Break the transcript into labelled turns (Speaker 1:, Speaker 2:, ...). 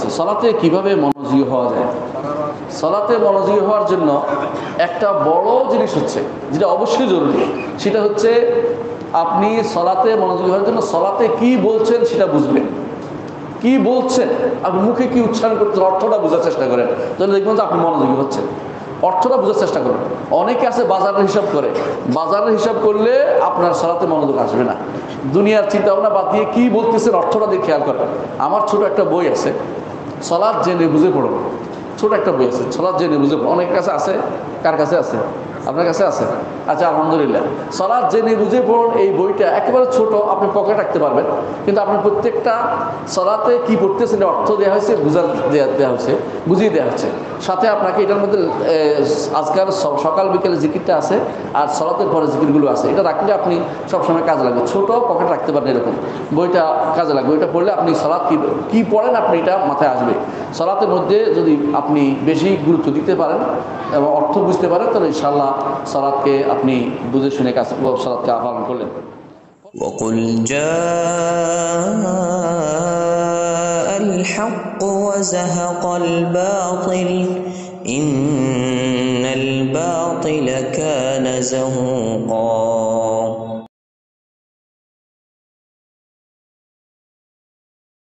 Speaker 1: বলছি সালাতে কিভাবে মনোযোগী হওয়া যায়। সালাতে মনোযোগী হওয়ার জন্য একটা বড় জিনিস হচ্ছে, যেটা অবশ্যই জরুরি, সেটা হচ্ছে আপনি সালাতে মনোযোগী হওয়ার জন্য সালাতে কি বলছেন সেটা বুঝবেন। কি বলছেন, আপনি মুখে কি উচ্চারণ করছেন, অর্থটা বোঝার চেষ্টা করেন, তাহলে দেখবেন যে আপনি মনোযোগী হচ্ছেন। অর্থটা বোঝার চেষ্টা করেন। অনেকে আছে বাজারের হিসাব করে, বাজারের হিসাব করলে আপনার সালাতে মনোযোগ আসবে না। দুনিয়ার চিন্তা ভাবনা বাদ দিয়ে কি বলতেছেন অর্থটা দিয়ে খেয়াল করেন। আমার ছোট একটা বই আছে, সালাত জেনে বুঝে পড়ো, ছোট একটা বই আছে, সালাত জেনে বুঝে পড়ো। অনেকের কাছে আছে, কার কাছে আছে? আপনার কাছে আছে? আচ্ছা, আলহামদুলিল্লাহ। সালাত জেনে বুঝে পড়ুন, এই বইটা একেবারে ছোট, আপনি পকেটে রাখতে পারবেন, কিন্তু আপনি প্রত্যেকটা সালাতে কি পড়তেছেন অর্থ দেওয়া হয়েছে, দেওয়া হয়েছে, বুঝিয়ে দেওয়া হচ্ছে। সাথে আপনাকে এটার মধ্যে আজকাল সকাল বিকেলে জিকিরটা আছে, আর সালাতের পরে জিকিরগুলো আছে। এটা রাখলে আপনি সবসময় কাজে লাগবে, ছোট পকেট রাখতে পারেন, এরকম বইটা কাজে লাগবে। বইটা পড়লে আপনি সালাত কি পড়েন আপনি এটা মাথায় আসবে। সালাতের মধ্যে যদি আপনি বেশি গুরুত্ব দিতে পারেন এবং অর্থ বুঝতে পারেন, তাহলে ইনশাআল্লাহ সালাতকে আপনি বুঝে শুনে কাজ সালাতকে পালন করলেন।
Speaker 2: وقل جاء الحق وزهق الباطل إن الباطل كان زهوقا